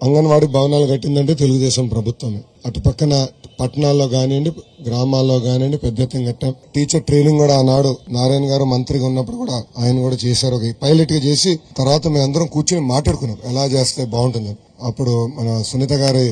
అంగన్వాడీ భవనాలు కట్టిందంటే తెలుగుదేశం ప్రభుత్వమే. అటు పక్కన పట్టణాల్లో కానివ్వండి, గ్రామాల్లో కానివ్వండి పెద్ద ఎత్తున కట్టాం. టీచర్ ట్రైనింగ్ కూడా ఆనాడు నారాయణ గారు మంత్రిగా ఉన్నప్పుడు కూడా ఆయన కూడా చేశారు. ఒక పైలట్ గా చేసి తర్వాత మేము అందరం కూర్చొని మాట్లాడుకున్నాం ఎలా చేస్తే బాగుంటుందని. అప్పుడు మన సునీత గారి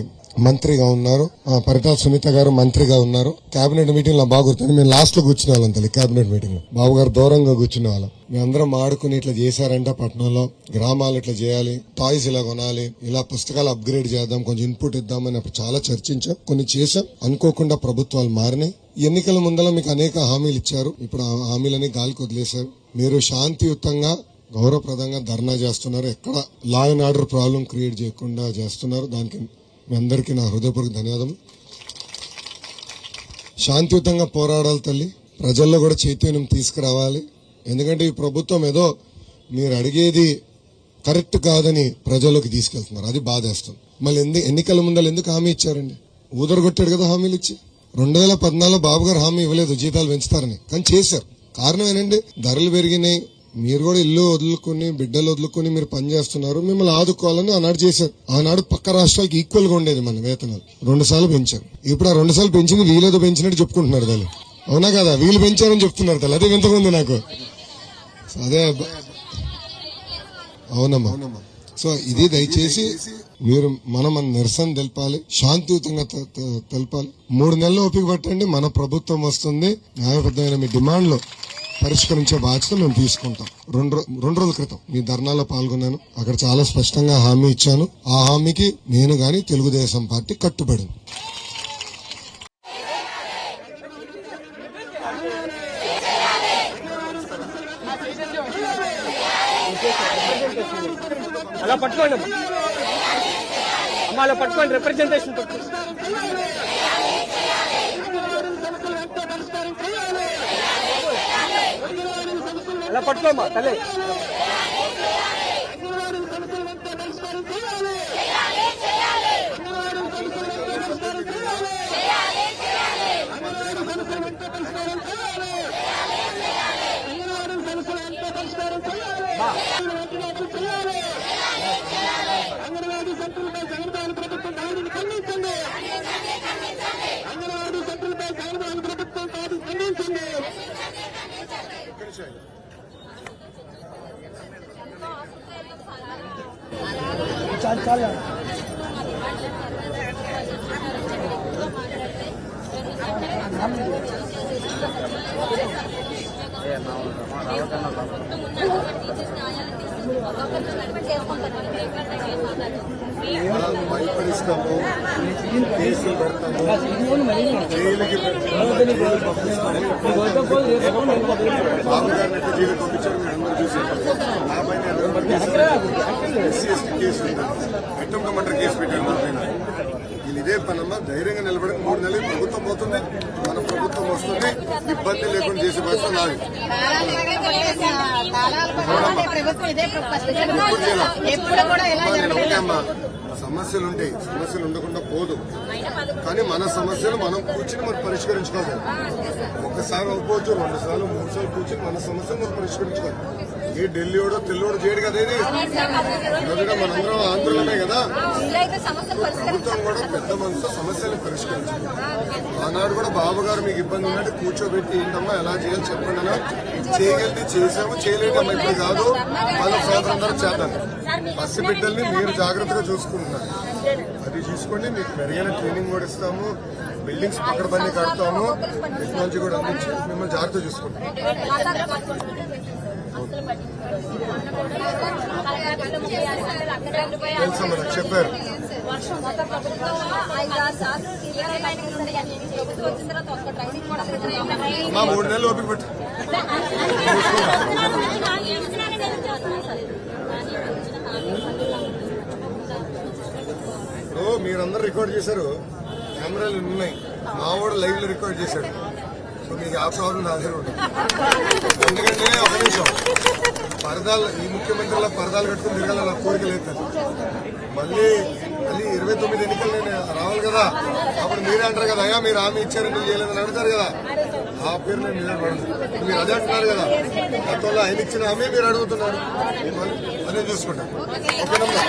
మంత్రిగా ఉన్నారు, పరిటాల సునీత గారు మంత్రిగా ఉన్నారు. కేబినెట్ మీటింగ్ లో బాగా గుర్తుంది. మేము లాస్ట్ లో కూర్చునే వాళ్ళం తల్లి. కేబినెట్ మీటింగ్ లో బాబు గారు దూరంగా కూర్చునే వాళ్ళం. మేమందరం ఆడుకుని ఇట్లా చేశారంట పట్టణంలో, గ్రామాలు ఇట్లా చేయాలి, టాయ్స్ ఇలా కొనాలి, ఇలా పుస్తకాలు అప్గ్రేడ్ చేద్దాం, కొంచెం ఇన్పుట్ ఇద్దామని అప్పుడు చాలా చర్చించాం, కొన్ని చేశాం. అనుకోకుండా ప్రభుత్వాలు మారినాయి. ఎన్నికల ముందర మీకు అనేక హామీలు ఇచ్చారు. ఇప్పుడు ఆ హామీలని గాలికి వదిలేశారు. మీరు శాంతియుతంగా గౌరవప్రదంగా ధర్నా చేస్తున్నారు. ఎక్కడ law and order problem create చేయకుండా చేస్తున్నారు. దానికి మీ అందరికీ నా హృదయపూర్వక ధన్యవాదం. శాంతియుతంగా పోరాడాలి తల్లి. ప్రజల్లో కూడా చైతన్యం తీసుకురావాలి. ఎందుకంటే ఈ ప్రభుత్వం ఏదో మీరు అడిగేది కరెక్ట్ కాదని ప్రజల్లోకి తీసుకెళ్తున్నారు. అది బాధేస్తుంది. మళ్ళీ ఎన్నికల ముందర ఎందుకు హామీ ఇచ్చారండి? ఊదరగొట్టాడు కదా హామీలు ఇచ్చి. 2014 బాబు గారు హామీ ఇవ్వలేదు జీతాలు పెంచుతారని, కానీ చేశారు. కారణం ఏంటండి? ధరలు పెరిగినాయి. మీరు కూడా ఇల్లు వదులుకుని బిడ్డలు వదులుకుని మీరు పనిచేస్తున్నారు. మిమ్మల్ని ఆదుకోవాలని ఆనాడు చేశారు. ఆనాడు పక్క రాష్ట్రాలకి ఈక్వల్ గా ఉండేది మన వేతనాలు. 2 సార్లు పెంచారు. ఇప్పుడు ఆ 2 సార్లు పెంచింది వీళ్ళేదో పెంచినట్టు చెప్పుకుంటున్నారు దాన్ని. అవునా కదా? వీళ్ళు పెంచారని చెప్తున్నారు తల్లి. అదే వింతకుంది నాకు. అదే అవునమ్మా. సో ఇది దయచేసి మీరు మనం నిరసన తెలపాలి, శాంతియుతంగా తెలపాలి. 3 నెలలు ఓపిక పట్టండి. మన ప్రభుత్వం వస్తుంది. న్యాయబద్ధమైన మీ డిమాండ్లు పరిష్కరించే బాధ్యత మేము తీసుకుంటాం. 2 రోజుల క్రితం మీ ధర్నాలో పాల్గొన్నాను. అక్కడ చాలా స్పష్టంగా హామీ ఇచ్చాను. ఆ హామీకి నేను గాని తెలుగుదేశం పార్టీ కట్టుబడింది. అలా పట్టుకోండి అమ్మా, అలా పట్టుకోండి. రిప్రజెంటేషన్ పట్టుకోండి. అలా పట్టుకోమ్మా తల్లి. అంగన్వాడీ సెంటర్లపై జగన్మోహన్ ప్రభుత్వం దాడిని ఖండించండి. అంగన్వాడీ సెంటర్లపై జగన్మోహన్ ప్రభుత్వం దాడి ఖండించండి. భయపడిస్తాము, కేసులు పెడతాము, జైలుకి బాబు గారిని జైలు పంపించారు. మీరు అందరూ చూసారు. నా పైన SC ST case attempt murder case పెట్టారు. నా పైన వీళ్ళు ఇదే పనమ్మా. ధైర్యంగా నిలబడి 3 నెలలు ప్రభుత్వం పోతుంది, మన ప్రభుత్వం వస్తుంది. ఇబ్బంది లేకుండా చేసే బాధ్యత నాది. అమ్మా సమస్యలు ఉంటాయి, సమస్యలు ఉండకుండా పోదు. కానీ మన సమస్యలు మనం కూర్చుని మనం పరిష్కరించుకోవాలి. ఒక్కసారి అవ్వకపోవచ్చు, 2 సార్లు 3 సార్లు కూర్చుని మన సమస్యలు మనం పరిష్కరించుకోవాలి. ఏ ఢిల్లీోడో తెల్లోడో చేయడు కదా. ఇది మనందరం ఆంధ్రలోనే కదా. ప్రభుత్వం కూడా పెద్ద మనసుతో సమస్యలు పరిష్కరించాలి. ఆనాడు కూడా బాబు గారు మీకు ఇబ్బంది ఉన్నట్టు కూర్చోబెట్టి ఏంటమ్మా ఎలా చేయాలి చెప్పండి అన్నా. చేయగలిగి చేసాము, చేయలేదమ్మా ఇప్పుడు కాదు. మన సోదరులందరూ చేద్దాం. పసి బిడ్డల్ని మీరు జాగ్రత్తగా చూసుకుంటున్నారు. అది చూసుకోండి. మీకు మెరుగైన ట్రైనింగ్ కూడా ఇస్తాము, బిల్డింగ్స్ పక్కన పని కడతాము, టెక్నాలజీ కూడా అందించి మిమ్మల్ని జాగ్రత్త చూసుకుంటాం. తెలుసమ్మా, నాకు చెప్పారు. 3 నెలలు ఓపిక పెట్టు. మీరందరూ రికార్డ్ చేశారు, కెమెరాలు ఉన్నాయి. మా వాడు లైవ్ లో రికార్డ్ చేశాడు. సో మీకు ఆ ప్రాబ్లం నా దగ్గర ఉంటుంది. ఎందుకంటే ఒక నిమిషం పరదాలు, ఈ ముఖ్యమంత్రిలో పరదాలు కట్టుకుని తిరగాల నా కోరిక లేదు. మళ్ళీ 29 ఎన్నికలు నేను రావాలి కదా. అప్పుడు మీరే అంటారు కదా, అయ్యా మీరు హామీ ఇచ్చారు ఎందుకు చేయలేదని అడుగుతారు కదా. ఆ పేరు నేను నిలబడదు. మీరు అదే అంటున్నారు కదా, గతంలో ఆయన ఇచ్చిన హామీ మీరు అడుగుతున్నారు. అదే చూసుకుంటాను. ఓకేనమ్మా.